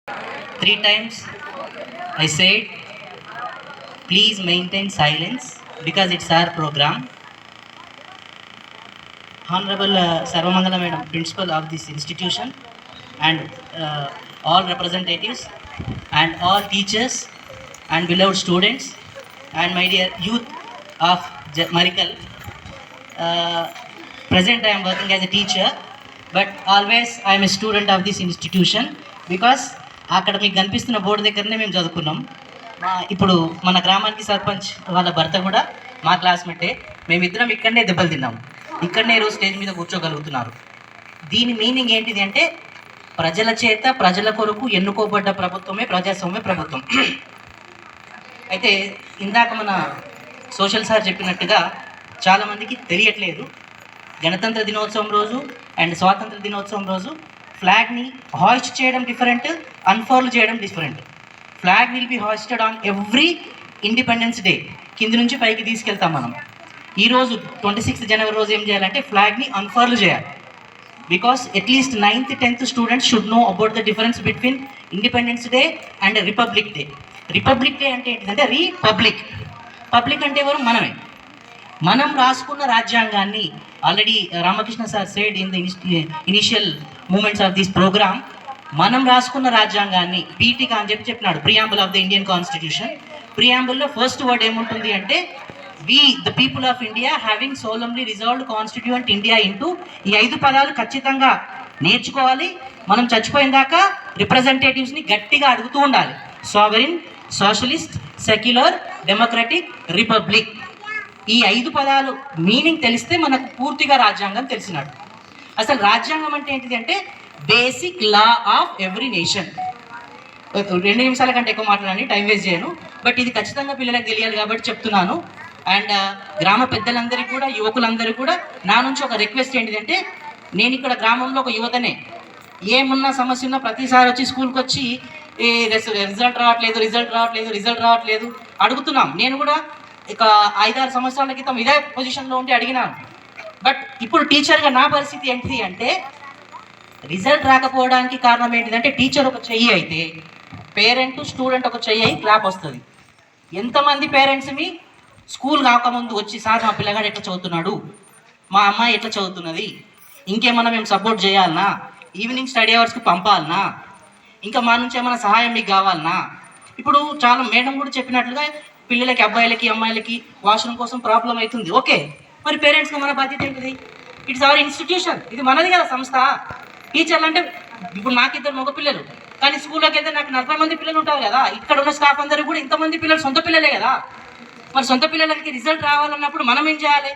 Three times I said, please maintain silence because it's our program. Honorable Sarvamangala Madam, Principal of this institution, and all representatives, and all teachers, and beloved students, and my dear youth of Marikal. Uh, Present I am working as a teacher, but always I am a student of this institution because అక్కడ మీకు కనిపిస్తున్న board దగ్గరనే మేము చదువుకున్నాం. ఇప్పుడు మన గ్రామానికి సర్పంచ్ వాళ్ళ భర్త కూడా మా క్లాస్మేటే. మేమిద్దరం ఇక్కడనే దెబ్బలు తిన్నాము, ఇక్కడనే ఈరోజు స్టేజ్ మీద కూర్చోగలుగుతున్నారు. దీని మీనింగ్ ఏంటిది అంటే ప్రజల చేత ప్రజల కొరకు ఎన్నుకోబడ్డ ప్రభుత్వమే ప్రజాస్వామ్య ప్రభుత్వం. అయితే ఇందాక మన సోషల్ సార్ చెప్పినట్టుగా చాలామందికి తెలియట్లేదు, గణతంత్ర దినోత్సవం రోజు అండ్ స్వాతంత్ర దినోత్సవం రోజు ఫ్లాగ్ని హాయిస్ట్ చేయడం డిఫరెంట్, అన్ఫర్ల్ చేయడం different. Flag will be hoisted on every Independence Day, కింది నుంచి పైకి తీసుకెళ్తాం మనం. ఈరోజు 26 జనవరి రోజు ఏం చేయాలంటే ఫ్లాగ్ని అన్ఫర్ల్ చేయాలి. Because at least 9th 10th students should know about the difference between independence day and republic day. Republic day అంటే ఏంటిదంటే రీపబ్లిక్. పబ్లిక్ అంటే ఎవరు? మనమే. మనం రాసుకున్న రాజ్యాంగాన్ని already Ramakrishna sir said in the initial moments of this programme, మనం రాసుకున్న రాజ్యాంగాన్ని పీఠిక అని చెప్పినాడు, preamble of the Indian constitution. ప్రియాంబుల్లో ఫస్ట్ వర్డ్ ఏముంటుంది అంటే we the people of India having solemnly resolved constituent India into. ఈ 5 పదాలు ఖచ్చితంగా నేర్చుకోవాలి. మనం చచ్చిపోయిన దాకా రిప్రజెంటేటివ్స్ని గట్టిగా అడుగుతూ ఉండాలి. Sovereign, socialist, secular, democratic, republic. ఈ 5 పదాలు మీనింగ్ తెలిస్తే మనకు పూర్తిగా రాజ్యాంగం తెలిసినట్టు. అసలు రాజ్యాంగం అంటే ఏంటిది అంటే basic law of every nation. 2 నిమిషాల కంటే ఎక్కువ మాట్లాడాలని టైం వేస్ట్ చేయను, బట్ ఇది ఖచ్చితంగా పిల్లలకు తెలియాలి కాబట్టి చెప్తున్నాను. అండ్ గ్రామ పెద్దలందరికీ కూడా, యువకులందరికీ కూడా నా నుంచి ఒక రిక్వెస్ట్ ఏంటిదంటే, నేను ఇక్కడ గ్రామంలో ఒక యువతనే, ఏమున్నా సమస్య ఉన్నా ప్రతిసారి వచ్చి స్కూల్కి వచ్చి రిజల్ట్ రావట్లేదు అడుగుతున్నాం. నేను కూడా ఇక 5-6 సంవత్సరాల క్రితం ఇదే పొజిషన్లో ఉండి అడిగినాను. బట్ ఇప్పుడు టీచర్గా నా పరిస్థితి ఏంటిది అంటే, రిజల్ట్ రాకపోవడానికి కారణం ఏంటిదంటే టీచర్ ఒక చెయ్యి అయితే పేరెంట్ స్టూడెంట్ ఒక చెయ్యి అయి క్లాప్ వస్తుంది. ఎంతమంది పేరెంట్స్ మీ స్కూల్ కాకముందు వచ్చి, సార్ మా పిల్లగాడు ఎట్లా చదువుతున్నాడు, మా అమ్మాయి ఎట్లా చదువుతున్నది, ఇంకేమన్నా మేము సపోర్ట్ చేయాలనా, ఈవినింగ్ స్టడీ అవర్స్కి పంపాలనా, ఇంకా మా నుంచి ఏమైనా సహాయం మీకు కావాలనా. ఇప్పుడు చాలా మేడం కూడా చెప్పినట్లుగా పిల్లలకి, అబ్బాయిలకి అమ్మాయిలకి వాష్రూమ్ కోసం ప్రాబ్లం అవుతుంది. ఓకే, మరి పేరెంట్స్గా మన బాధ్యత ఏంటిది? ఇట్స్ అవర్ ఇన్స్టిట్యూషన్, ఇది మనది కదా సంస్థ. టీచర్లు అంటే ఇప్పుడు నాకు 2 మగపిల్లలు, కానీ స్కూల్లోకి అయితే నాకు 40 మంది పిల్లలు ఉంటారు కదా. ఇక్కడ ఉన్న స్టాఫ్ అందరూ కూడా ఇంతమంది పిల్లలు సొంత పిల్లలే కదా. మరి సొంత పిల్లలకి రిజల్ట్ రావాలన్నప్పుడు మనం ఏం చేయాలి?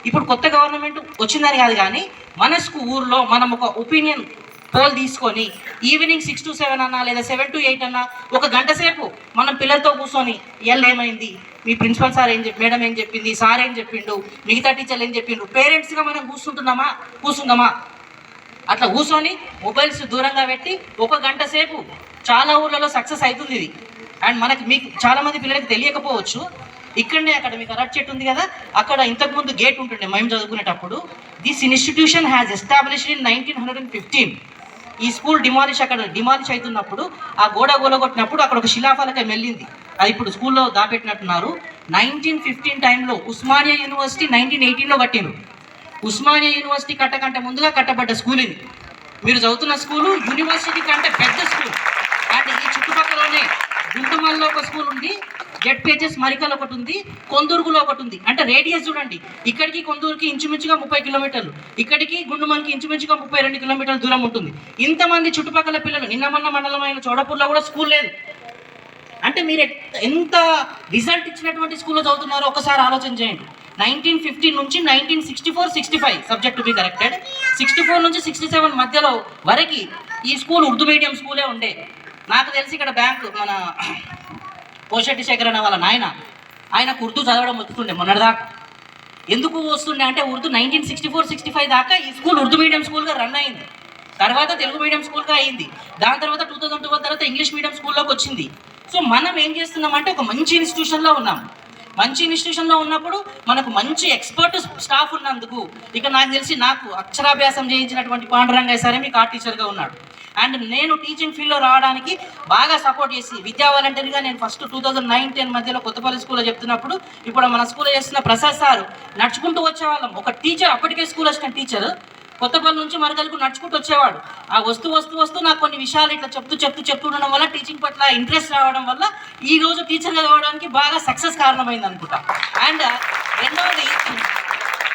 ఇప్పుడు కొత్త గవర్నమెంట్ వచ్చిందని కాదు, కానీ మన ఊర్లో మనం ఒక ఒపీనియన్ పోల్ తీసుకొని ఈవినింగ్ 6 to 7 అన్నా లేదా 7 to 8 అన్నా ఒక గంట సేపు మనం పిల్లలతో కూర్చొని ఇవాళ ఏమైంది, మీ ప్రిన్సిపల్ సార్ ఏం మేడం ఏం చెప్పింది, సార్ ఏం చెప్పిండు, మిగతా టీచర్లు ఏం చెప్పిండు, పేరెంట్స్గా మనం కూర్చుందామా? అట్లా కూర్చొని మొబైల్స్ దూరంగా పెట్టి ఒక గంట సేపు, చాలా ఊర్లలో సక్సెస్ అవుతుంది ఇది. అండ్ మీకు చాలామంది పిల్లలకి తెలియకపోవచ్చు, ఇక్కడనే అక్కడ మీకు అరటి చెట్టు ఉంది కదా, అక్కడ ఇంతకుముందు గేట్ ఉంటుండే మేము చదువుకునేటప్పుడు. This institution has established in 1915. ఈ స్కూల్ డిమాలిష్ అవుతున్నప్పుడు, ఆ గోడ గోలగొట్టినప్పుడు అక్కడ ఒక శిలాఫలకం వెళ్ళింది, అది ఇప్పుడు స్కూల్లో దాపెట్టినట్టున్నారు. 1915 టైంలో ఉస్మానియా యూనివర్సిటీ 1918లో కట్టిండ్రు. ఉస్మానియా యూనివర్సిటీ కట్టకంటే ముందుగా కట్టబడ్డ స్కూల్ ఇది. మీరు చదువుతున్న స్కూలు యూనివర్సిటీ కంటే పెద్ద స్కూల్. అండ్ ఈ చుట్టుపక్కలనే గుంటుమల్లో ఒక స్కూల్ ఉంది, జెడ్పిహెచ్ఎస్ మరికల్ ఒకటి ఉంది, కొందూరులో ఒకటి ఉంది. అంటే రేడియస్ చూడండి, ఇక్కడికి కొందూరుకి ఇంచుమించుగా 30 కిలోమీటర్లు, ఇక్కడికి గుండుమల్కి ఇంచుమించుగా 32 కిలోమీటర్ల దూరం ఉంటుంది. ఇంతమంది చుట్టుపక్కల పిల్లలు, నిన్నమన్న మండలమైన చోడపూర్లో కూడా స్కూల్ లేదు. అంటే మీరు ఎంత రిజల్ట్ ఇచ్చినటువంటి స్కూల్లో చదువుతున్నారో ఒకసారి ఆలోచన చేయండి. 1915 నుంచి 1964-65 సబ్జెక్ట్ టు బి కరెక్టెడ్, 64 నుంచి 67 మధ్యలో వరకు ఈ స్కూల్ ఉర్దూ మీడియం స్కూలే ఉండే. నాకు తెలిసి ఇక్కడ బ్యాంకు మన పోషెట్టి శేఖర్ అనే వాళ్ళ ఆయనకు ఉర్దూ చదవడం వస్తుండే మొన్నటిదాకా. ఎందుకు వస్తుండే అంటే ఉర్దూ 1964-65 దాకా ఈ స్కూల్ ఉర్దూ మీడియం స్కూల్గా రన్ అయింది. తర్వాత తెలుగు మీడియం స్కూల్గా అయింది. దాని తర్వాత 2012 తర్వాత ఇంగ్లీష్ మీడియం స్కూల్లోకి వచ్చింది. సో మనం ఏం చేస్తున్నామంటే ఒక మంచి ఇన్స్టిట్యూషన్లో ఉన్నాం. మంచి ఇన్స్టిట్యూషన్లో ఉన్నప్పుడు మనకు మంచి ఎక్స్పర్ట్ స్టాఫ్ ఉన్నందుకు, ఇక నాకు తెలిసి నాకు అక్షరాభ్యాసం చేయించినటువంటి పాండురంగయ్య సరే మీకు ఆర్ట్ టీచర్గా ఉన్నాడు. అండ్ నేను టీచింగ్ ఫీల్డ్లో రావడానికి బాగా సపోర్ట్ చేసి విద్యా వాలంటీర్గా నేను ఫస్ట్ 2009-10 మధ్యలో కొత్తపల్లి స్కూల్లో చెప్తున్నప్పుడు, ఇప్పుడు మన స్కూల్లో చేస్తున్న ప్రసాద్ సార్ నడుచుకుంటూ వచ్చేవాళ్ళం. ఒక టీచర్, అప్పటికే స్కూల్ వచ్చిన టీచర్ కొత్తపల్లి నుంచి మరగలకు నడుచుకుంటూ వచ్చేవాడు. ఆ వస్తూ నాకు కొన్ని విషయాలు ఇట్లా చెప్తూ ఉండడం వల్ల టీచింగ్ పట్ల ఇంట్రెస్ట్ రావడం వల్ల ఈ రోజు టీచర్గా కావడానికి బాగా సక్సెస్ కారణమైంది అనుకుంటా. అండ్ రెండవది,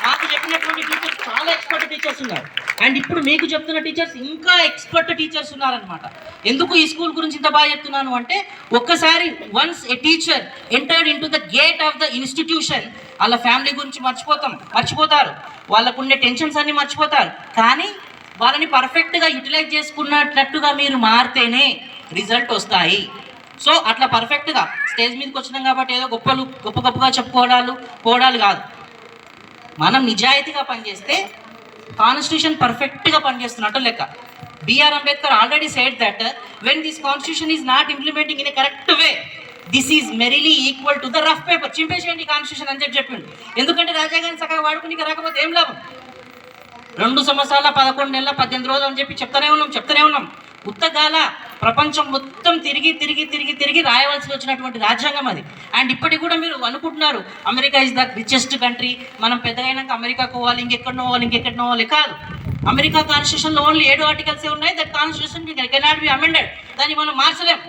నాకు చెప్పినటువంటి టీచర్స్ చాలా ఎక్స్పర్ట్ టీచర్స్ ఉన్నారు. అండ్ ఇప్పుడు మీకు చెప్తున్న టీచర్స్ ఇంకా ఎక్స్పర్ట్ టీచర్స్ ఉన్నారనమాట. ఎందుకు ఈ స్కూల్ గురించి ఇంత బాగా చెప్తున్నాను అంటే, ఒక్కసారి once A teacher entered in to the gate of the institution, వాళ్ళ ఫ్యామిలీ గురించి మర్చిపోతారు, వాళ్ళకు ఉండే టెన్షన్స్ అన్ని మర్చిపోతారు. కానీ వాళ్ళని పర్ఫెక్ట్గా యూటిలైజ్ చేసుకున్నట్లుగా మీరు మారితేనే రిజల్ట్ వస్తాయి. సో అట్లా పర్ఫెక్ట్గా స్టేజ్ మీదకి వచ్చినాం కాబట్టి ఏదో గొప్పగా చెప్పుకోవడాలు కాదు. మనం నిజాయితీగా పనిచేస్తే కాన్స్టిట్యూషన్ పర్ఫెక్ట్గా పనిచేస్తున్నట్టు లెక్క. BR Ambedkar already said that when this constitution is not implementing in a correct way, this is merely equal to the rough paper. చింపేసేయండి కాన్స్టిట్యూషన్ అని చెప్పిండు. ఎందుకంటే రాజాగారిని చక్కగా వాడుకుని రాకపోతే ఏం లాభం? 2 సంవత్సరాల 11 నెలల 18 రోజులు అని చెప్పి చెప్తూనే ఉన్నాం. ఉత్తగాల ప్రపంచం మొత్తం తిరిగి రాయవలసి వచ్చినటువంటి రాజ్యాంగం అది. అండ్ ఇప్పటికి కూడా మీరు అనుకుంటున్నారు America is the richest country, మనం పెద్దగా అయినాక అమెరికాకు పోవాలి, ఇంకెక్కడనో పోవాలి. కాదు, అమెరికా కాన్స్టిట్యూషన్లో ఓన్లీ 7 ఆర్టికల్సే ఉన్నాయి. That constitution cannot be amended. దాన్ని మనం మార్చలేం.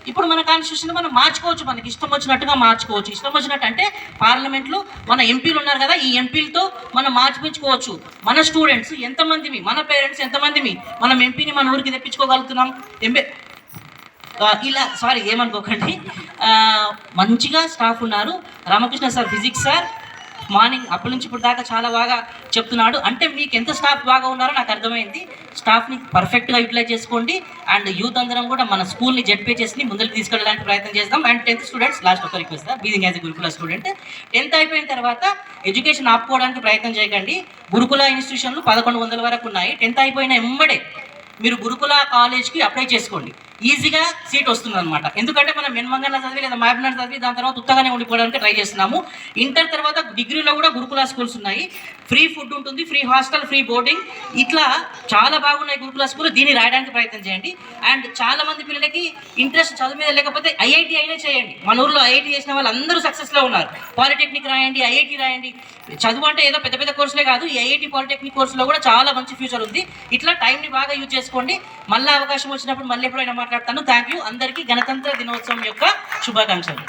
ఇప్పుడు మన కాన్స్టిట్యూషన్ మనం మార్చుకోవచ్చు, మనకి ఇష్టం వచ్చినట్టుగా మార్చుకోవచ్చు. ఇష్టం వచ్చినట్టు అంటే పార్లమెంట్లో మన ఎంపీలు ఉన్నారు కదా, ఈ ఎంపీలతో మనం మార్చిపించుకోవచ్చు. మన స్టూడెంట్స్ ఎంతమందిమి, మన పేరెంట్స్ ఎంతమందిమి మనం ఎంపీని మన ఊరికి తెప్పించుకోగలుగుతున్నాం. ఇలా ఏమనుకోకండి, మంచిగా స్టాఫ్ ఉన్నారు. Ramakrishna sir, physics sir morning అప్పటి నుంచి ఇప్పుడు దాకా చాలా బాగా చెప్తున్నాడు. అంటే మీకు ఎంత స్టాఫ్ బాగా ఉన్నారో నాకు అర్థమైంది. స్టాఫ్ని పర్ఫెక్ట్గా యూటిలైజ్ చేసుకోండి. అండ్ యూత్ అందరం కూడా మన స్కూల్ని జెడ్పీహెచ్ఎస్ని ముందుకు తీసుకెళ్ళడానికి ప్రయత్నం చేద్దాం. అండ్ 10th స్టూడెంట్స్, లాస్ట్ ఒక request sir, being as a గురుకుల స్టూడెంట్, 10th అయిపోయిన తర్వాత ఎడ్యుకేషన్ ఆపుకోవడానికి ప్రయత్నం చేయకండి. గురుకుల ఇన్స్టిట్యూషన్లు 1100 వరకు ఉన్నాయి. 10th అయిపోయిన ఎమ్మడే మీరు గురుకుల కాలేజ్కి అప్లై చేసుకోండి. ఈజీగా సీట్ వస్తుంది అనమాట. ఎందుకంటే మనం మెన్మంగళ చదివి లేదా మహబూబ్నగర్ చదివి దాని తర్వాత ఉత్తగానే ఉండిపోవడానికి ట్రై చేస్తున్నాము. ఇంటర్ తర్వాత డిగ్రీలో కూడా గురుకుల స్కూల్స్ ఉన్నాయి. ఫ్రీ ఫుడ్ ఉంటుంది, ఫ్రీ హాస్టల్, ఫ్రీ బోర్డింగ్, ఇట్లా చాలా బాగున్నాయి గురుకుల స్కూల్. దీన్ని రాయడానికి ప్రయత్నం చేయండి. అండ్ చాలా మంది పిల్లలకి ఇంట్రెస్ట్ చదువు మీద లేకపోతే ఐఐటి అయినా చేయండి. మన ఊర్లో ఐఐటి చేసిన వాళ్ళు అందరూ సక్సెస్లో ఉన్నారు. పాలిటెక్నిక్ రాయండి, ఐఐటి రాయండి. చదువు అంటే ఏదో పెద్ద కోర్సులే కాదు, ఈ ఐఐటి పాలిటెక్నిక్ కోర్సులో కూడా చాలా మంచి ఫ్యూచర్ ఉంది. ఇట్లా టైంని బాగా యూజ్ చేసుకోండి. మళ్ళీ అవకాశం వచ్చినప్పుడు మళ్ళీ ఎప్పుడైనా మాట్లాడతాను. Thank you. అందరికీ గణతంత్ర దినోత్సవం యొక్క శుభాకాంక్షలు.